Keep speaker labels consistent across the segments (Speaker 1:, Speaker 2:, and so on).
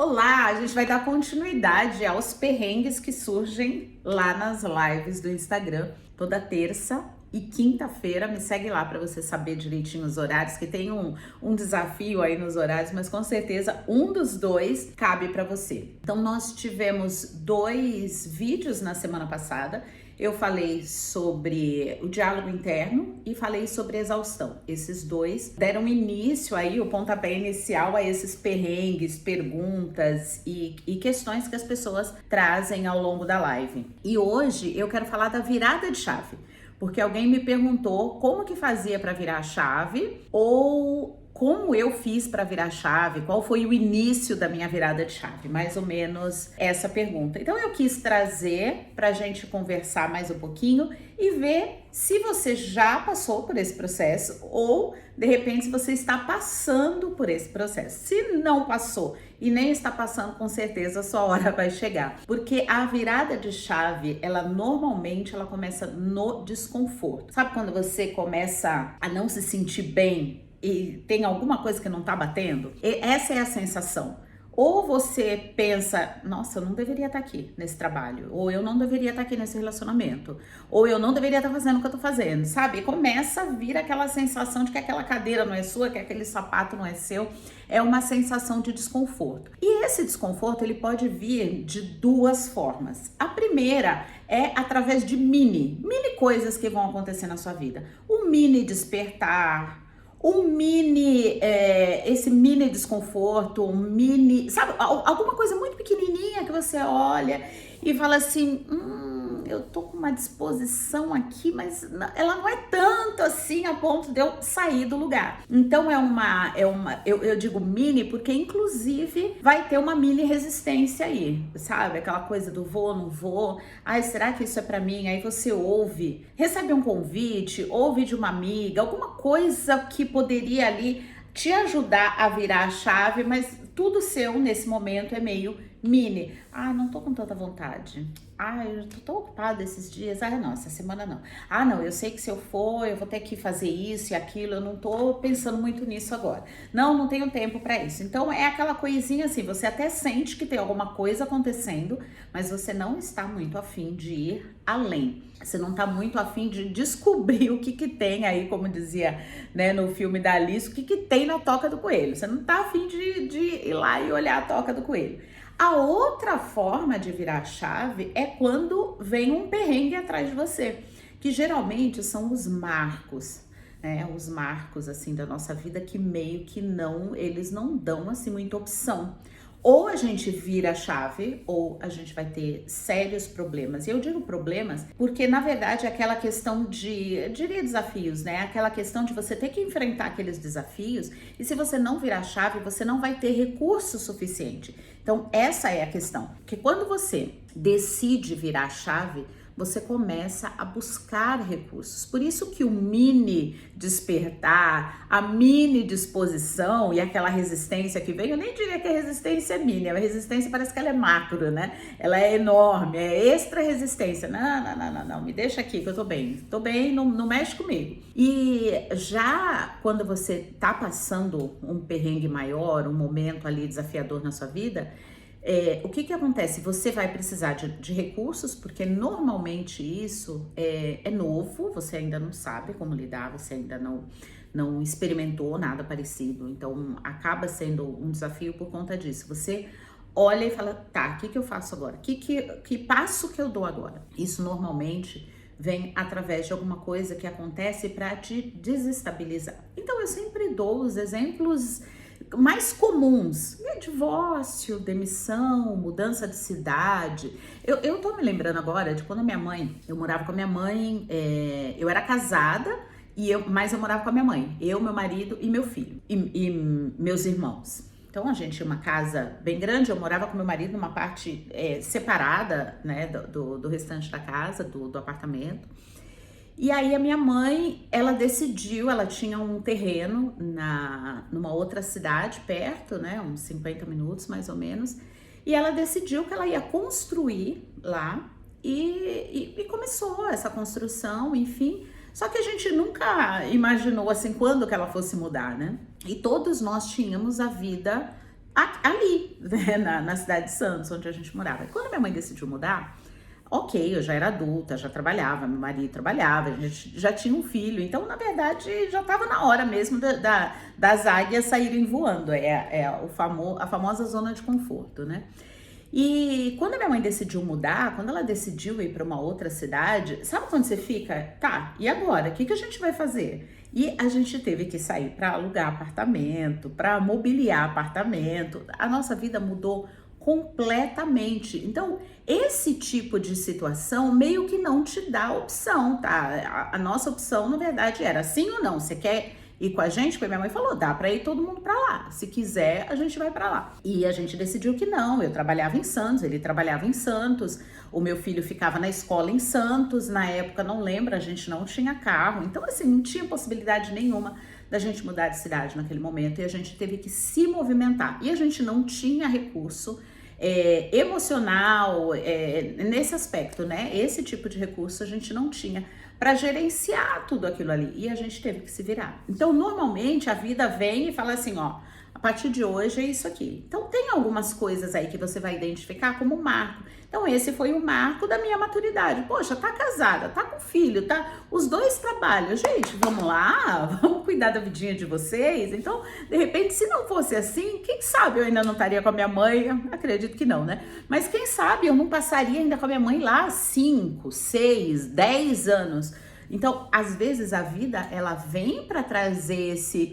Speaker 1: Olá, a gente vai dar continuidade aos perrengues que surgem lá nas lives do Instagram, toda terça e quinta-feira. Me segue lá para você saber direitinho os horários, que tem um desafio aí nos horários, mas com certeza um dos dois cabe para você. Então nós tivemos 2 vídeos na semana passada. Eu falei sobre o diálogo interno e falei sobre exaustão. Esses dois deram início aí, o pontapé inicial a esses perrengues, perguntas e questões que as pessoas trazem ao longo da live. E hoje eu quero falar da virada de chave, porque alguém me perguntou como que fazia para virar a chave ou como eu fiz para virar a chave, qual foi o início da minha virada de chave, mais ou menos essa pergunta. Então eu quis trazer para a gente conversar mais um pouquinho e ver se você já passou por esse processo ou de repente se você está passando por esse processo. Se não passou e nem está passando, com certeza a sua hora vai chegar, porque a virada de chave, ela normalmente começa no desconforto. Sabe quando você começa a não se sentir bem e tem alguma coisa que não tá batendo? E essa é a sensação. Ou você pensa, nossa, eu não deveria estar aqui nesse trabalho, ou eu não deveria estar aqui nesse relacionamento, ou eu não deveria estar fazendo o que eu tô fazendo, sabe? E começa a vir aquela sensação de que aquela cadeira não é sua, que aquele sapato não é seu. É uma sensação de desconforto. E esse desconforto, ele pode vir de 2 formas. A primeira é através de mini coisas que vão acontecer na sua vida. Um mini despertar, esse mini desconforto, sabe, alguma coisa muito pequenininha que você olha e fala assim, eu tô com uma disposição aqui, mas ela não é tanto assim a ponto de eu sair do lugar. Então eu digo mini porque inclusive vai ter uma mini resistência aí, sabe? Aquela coisa do vou, não vou, ai, será que isso é pra mim? Aí você ouve, recebe um convite, ouve de uma amiga, alguma coisa que poderia ali te ajudar a virar a chave, mas tudo seu nesse momento é meio mini. Ah, não tô com tanta vontade. Ah, eu tô tão ocupada esses dias. Ah, não, essa semana não. Ah, não, eu sei que se eu for, eu vou ter que fazer isso e aquilo. Eu não tô pensando muito nisso agora. Não tenho tempo para isso. Então é aquela coisinha assim, você até sente que tem alguma coisa acontecendo, mas você não está muito afim de ir além. Você não tá muito afim de descobrir o que tem aí, como dizia, né, no filme da Alice, o que tem na toca do coelho. Você não tá afim de ir lá e olhar a toca do coelho. A outra forma de virar a chave é quando vem um perrengue atrás de você, que geralmente são os marcos, né? Os marcos assim da nossa vida que meio que eles não dão assim muita opção. Ou a gente vira a chave, ou a gente vai ter sérios problemas. E eu digo problemas porque, na verdade, é aquela questão eu diria desafios, né? Aquela questão de você ter que enfrentar aqueles desafios e se você não virar a chave, você não vai ter recurso suficiente. Então, essa é a questão. Porque quando você decide virar a chave, você começa a buscar recursos. Por isso que o mini despertar, a mini disposição e aquela resistência que vem, eu nem diria que a resistência é mini, a resistência parece que ela é macro, né? Ela é enorme, é extra resistência. Não, me deixa aqui que eu tô bem, não mexe comigo. E já quando você tá passando um perrengue maior, um momento ali desafiador na sua vida, o que acontece? Você vai precisar de recursos, porque normalmente isso é novo, você ainda não sabe como lidar, você ainda não experimentou nada parecido, então acaba sendo um desafio por conta disso. Você olha e fala, tá, o que eu faço agora? Que passo que eu dou agora? Isso normalmente vem através de alguma coisa que acontece para te desestabilizar. Então eu sempre dou os exemplos mais comuns, divórcio, demissão, mudança de cidade. Eu tô me lembrando agora de quando eu morava com a minha mãe, eu era casada, mas eu morava com a minha mãe, eu, meu marido e meu filho, e meus irmãos. Então a gente tinha uma casa bem grande, eu morava com meu marido numa parte separada, né, do restante da casa, do apartamento. E aí a minha mãe, ela decidiu, ela tinha um terreno numa outra cidade perto, né, uns 50 minutos mais ou menos, e ela decidiu que ela ia construir lá e começou essa construção, enfim. Só que a gente nunca imaginou assim quando que ela fosse mudar, né? E todos nós tínhamos a vida ali, né, na cidade de Santos, onde a gente morava. E quando minha mãe decidiu mudar, ok, eu já era adulta, já trabalhava, meu marido trabalhava, a gente já tinha um filho, então, na verdade, já estava na hora mesmo das águias saírem voando, a famosa zona de conforto, né? E quando a minha mãe decidiu mudar, quando ela decidiu ir para uma outra cidade, sabe quando você fica, tá, e agora? O que a gente vai fazer? E a gente teve que sair para alugar apartamento, para mobiliar apartamento. A nossa vida mudou completamente. Então, esse tipo de situação meio que não te dá opção, tá? A nossa opção, na verdade, era sim ou não. Você quer ir com a gente? Porque minha mãe falou, dá pra ir todo mundo pra lá. Se quiser, a gente vai pra lá. E a gente decidiu que não. Eu trabalhava em Santos, ele trabalhava em Santos. O meu filho ficava na escola em Santos. Na época, não lembro, a gente não tinha carro. Então, assim, não tinha possibilidade nenhuma da gente mudar de cidade naquele momento. E a gente teve que se movimentar. E a gente não tinha recurso emocional, nesse aspecto, né? Esse tipo de recurso a gente não tinha para gerenciar tudo aquilo ali e a gente teve que se virar. Então, normalmente a vida vem e fala assim, ó, a partir de hoje é isso aqui. Então, tem algumas coisas aí que você vai identificar como marco. Então, esse foi o marco da minha maturidade. Poxa, tá casada, tá com filho, tá? Os dois trabalham. Gente, vamos lá, vamos cuidar da vidinha de vocês. Então, de repente, se não fosse assim, quem sabe eu ainda não estaria com a minha mãe? Acredito que não, né? Mas quem sabe eu não passaria ainda com a minha mãe lá 5, 6, 10 anos. Então, às vezes a vida, ela vem para trazer esse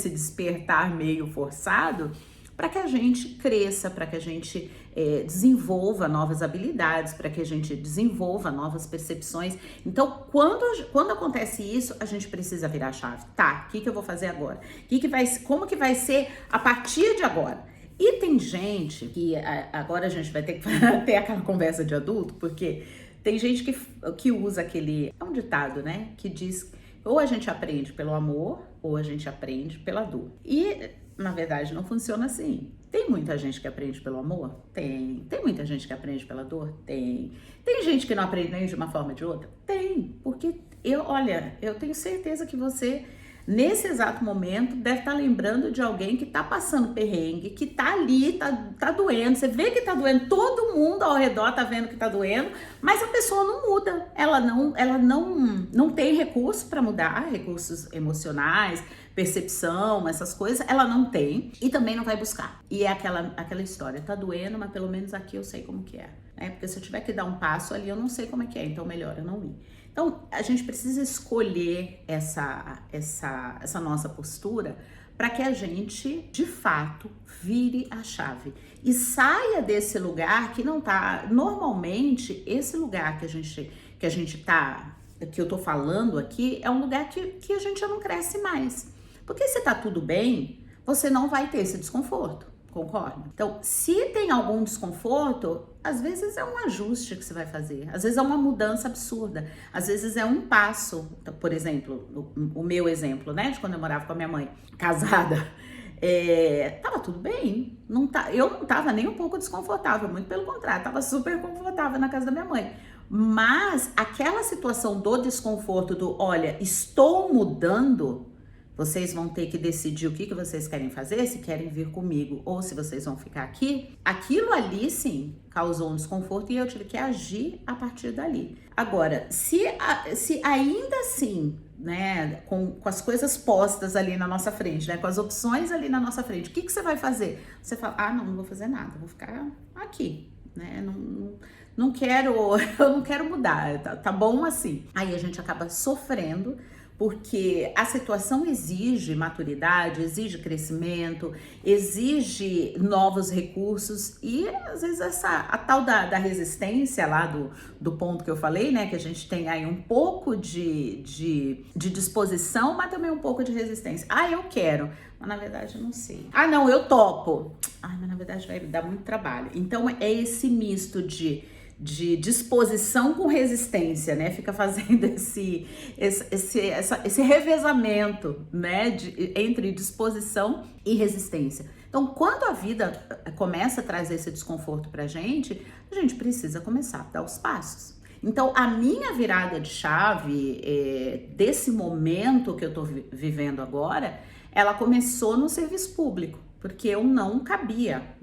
Speaker 1: despertar meio forçado para que a gente cresça, para que a gente desenvolva novas habilidades, para que a gente desenvolva novas percepções. Então, quando acontece isso, a gente precisa virar a chave. Tá, o que eu vou fazer agora? Como que vai ser a partir de agora? E tem gente que agora a gente vai ter que ter aquela conversa de adulto, porque tem gente que usa aquele... É um ditado, né? Que diz, ou a gente aprende pelo amor, ou a gente aprende pela dor. E, na verdade, não funciona assim. Tem muita gente que aprende pelo amor? Tem. Tem muita gente que aprende pela dor? Tem. Tem gente que não aprende nem de uma forma ou de outra? Tem. Porque, eu tenho certeza que você... Nesse exato momento, deve estar lembrando de alguém que está passando perrengue, que está ali, tá doendo. Você vê que está doendo, todo mundo ao redor está vendo que está doendo, mas a pessoa não muda. Ela não tem recurso para mudar, recursos emocionais, percepção, essas coisas, ela não tem e também não vai buscar. E é aquela história, tá doendo, mas pelo menos aqui eu sei como que é. Porque se eu tiver que dar um passo ali, eu não sei como é que é, então melhor eu não ir. Então, a gente precisa escolher essa nossa postura para que a gente, de fato, vire a chave e saia desse lugar que não tá... Normalmente, esse lugar que a gente tá, que eu tô falando aqui, é um lugar que a gente já não cresce mais. Porque se tá tudo bem, você não vai ter esse desconforto. Concorda? Então, se tem algum desconforto, às vezes é um ajuste que você vai fazer, às vezes é uma mudança absurda, às vezes é um passo. Então, por exemplo, o meu exemplo, né, de quando eu morava com a minha mãe, casada, tava tudo bem, eu não tava nem um pouco desconfortável, muito pelo contrário, tava super confortável na casa da minha mãe. Mas aquela situação do desconforto, olha, estou mudando, vocês vão ter que decidir o que vocês querem fazer, se querem vir comigo ou se vocês vão ficar aqui. Aquilo ali, sim, causou um desconforto e eu tive que agir a partir dali. Agora, se ainda assim, né, com as coisas postas ali na nossa frente, né, com as opções ali na nossa frente, o que você vai fazer? Você fala, não vou fazer nada, vou ficar aqui, né, não quero, eu não quero mudar, tá bom assim. Aí a gente acaba sofrendo, porque a situação exige maturidade, exige crescimento, exige novos recursos e às vezes a tal da resistência lá do ponto que eu falei, né, que a gente tem aí um pouco de disposição, mas também um pouco de resistência. Eu quero, mas na verdade eu não sei. Não, eu topo. Mas na verdade vai dar muito trabalho. Então é esse misto de disposição com resistência, né? Fica fazendo esse revezamento, né? Entre disposição e resistência. Então, quando a vida começa a trazer esse desconforto pra gente, a gente precisa começar a dar os passos. Então, a minha virada de chave desse momento que eu tô vivendo agora, ela começou no serviço público. porque eu não cabia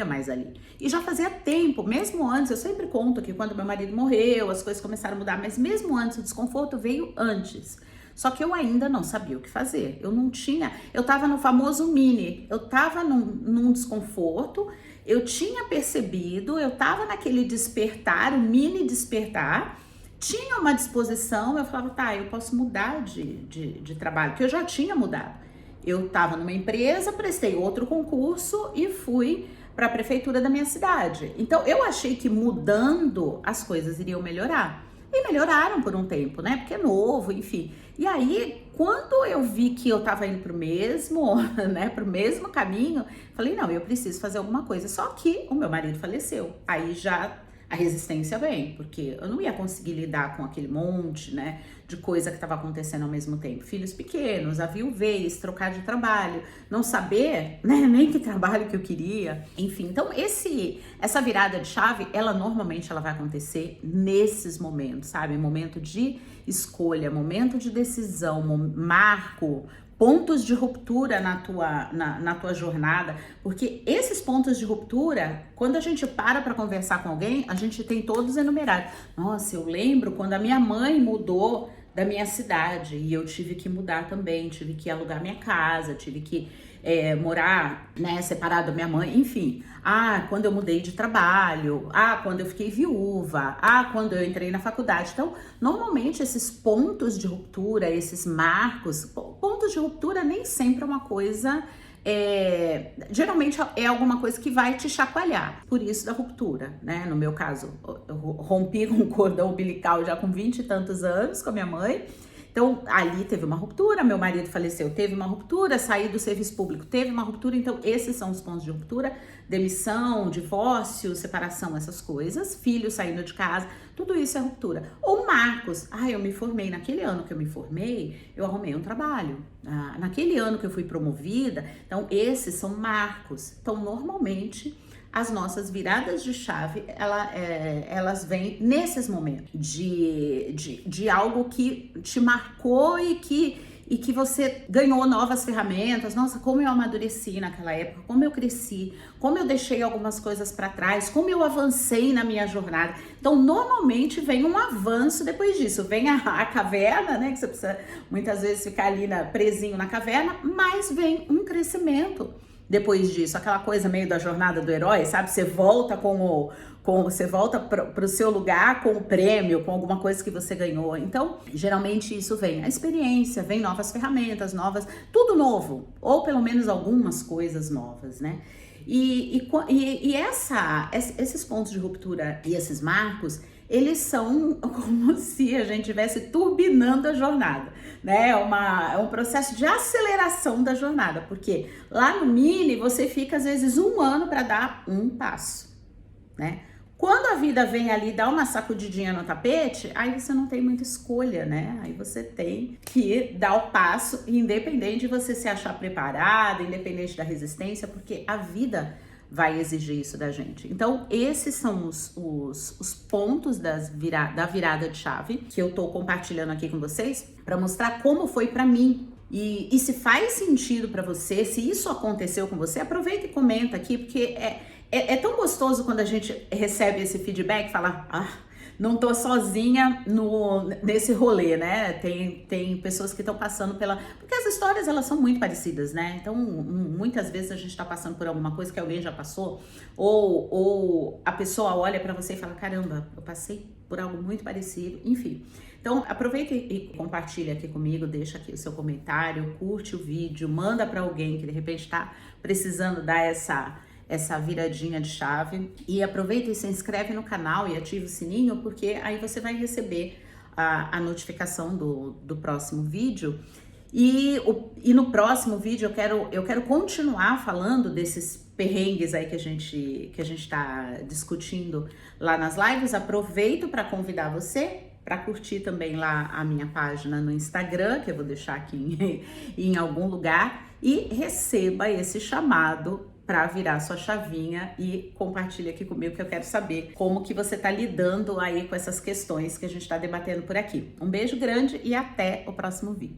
Speaker 1: mais ali. E já fazia tempo, mesmo antes, eu sempre conto que quando meu marido morreu, as coisas começaram a mudar, mas mesmo antes, o desconforto veio antes. Só que eu ainda não sabia o que fazer. Eu tava no famoso mini, eu tava num desconforto, eu tinha percebido, eu tava naquele despertar, o mini despertar, tinha uma disposição, eu falava, tá, eu posso mudar de trabalho, que eu já tinha mudado. Eu estava numa empresa, prestei outro concurso e fui para a prefeitura da minha cidade. Então eu achei que mudando as coisas iriam melhorar. E melhoraram por um tempo, né? Porque é novo, enfim. E aí, quando eu vi que eu tava indo pro mesmo, né, pro mesmo caminho, falei, não, eu preciso fazer alguma coisa. Só que o meu marido faleceu. Aí já a resistência vem, porque eu não ia conseguir lidar com aquele monte, né, de coisa que estava acontecendo ao mesmo tempo. Filhos pequenos, a viuvez, trocar de trabalho, não saber, né, nem que trabalho que eu queria. Enfim, então essa virada de chave, normalmente ela vai acontecer nesses momentos, sabe? Momento de escolha, momento de decisão, marco, pontos de ruptura na tua jornada, porque esses pontos de ruptura, quando a gente para conversar com alguém, a gente tem todos enumerados. Nossa, eu lembro quando a minha mãe mudou da minha cidade e eu tive que mudar também, tive que alugar minha casa, tive que morar, né, separado da minha mãe, enfim. Quando eu mudei de trabalho, quando eu fiquei viúva, quando eu entrei na faculdade. Então, normalmente esses pontos de ruptura, esses marcos, pontos de ruptura nem sempre é uma coisa, geralmente é alguma coisa que vai te chacoalhar, por isso da ruptura, né? No meu caso, eu rompi com o cordão umbilical já com 20 e tantos anos com a minha mãe. Então, ali teve uma ruptura, meu marido faleceu, teve uma ruptura, saí do serviço público, teve uma ruptura. Então, esses são os pontos de ruptura: demissão, divórcio, separação, essas coisas, filho saindo de casa, tudo isso é ruptura. Ou marcos: eu me formei, naquele ano que eu me formei, eu arrumei um trabalho, naquele ano que eu fui promovida. Então, esses são marcos. Então, normalmente, as nossas viradas de chave, elas vêm nesses momentos de algo que te marcou e que você ganhou novas ferramentas. Nossa, como eu amadureci naquela época, como eu cresci, como eu deixei algumas coisas para trás, como eu avancei na minha jornada. Então, normalmente vem um avanço depois disso. Vem a caverna, né, que você precisa muitas vezes ficar ali presinho na caverna, mas vem um crescimento. Depois disso, aquela coisa meio da jornada do herói, sabe? Você volta você volta para o seu lugar com o prêmio, com alguma coisa que você ganhou. Então, geralmente isso vem a experiência, vem novas ferramentas, tudo novo, ou pelo menos algumas coisas novas, né? Esses pontos de ruptura e esses marcos, eles são como se a gente estivesse turbinando a jornada, né? É um processo de aceleração da jornada, porque lá no mini você fica às vezes 1 ano para dar um passo, né? Quando a vida vem ali, dá uma sacudidinha no tapete, aí você não tem muita escolha, né? Aí você tem que dar o passo, independente de você se achar preparada, independente da resistência, porque a vida vai exigir isso da gente. Então, esses são os pontos da virada de chave que eu tô compartilhando aqui com vocês para mostrar como foi para mim. E se faz sentido para você, se isso aconteceu com você, aproveita e comenta aqui, porque é tão gostoso quando a gente recebe esse feedback, fala, não tô sozinha nesse rolê, né? Tem pessoas que estão passando porque as histórias, elas são muito parecidas, né? Então, muitas vezes a gente tá passando por alguma coisa que alguém já passou, ou a pessoa olha pra você e fala, caramba, eu passei por algo muito parecido, enfim. Então, aproveita e compartilha aqui comigo, deixa aqui o seu comentário, curte o vídeo, manda pra alguém que de repente tá precisando dar essa viradinha de chave, e aproveita e se inscreve no canal e ativa o sininho, porque aí você vai receber a notificação do próximo vídeo. E no próximo vídeo eu quero continuar falando desses perrengues aí que a gente tá discutindo lá nas lives. Aproveito para convidar você para curtir também lá a minha página no Instagram, que eu vou deixar aqui em algum lugar, e receba esse chamado para virar sua chavinha e compartilha aqui comigo, que eu quero saber como que você tá lidando aí com essas questões que a gente tá debatendo por aqui. Um beijo grande e até o próximo vídeo.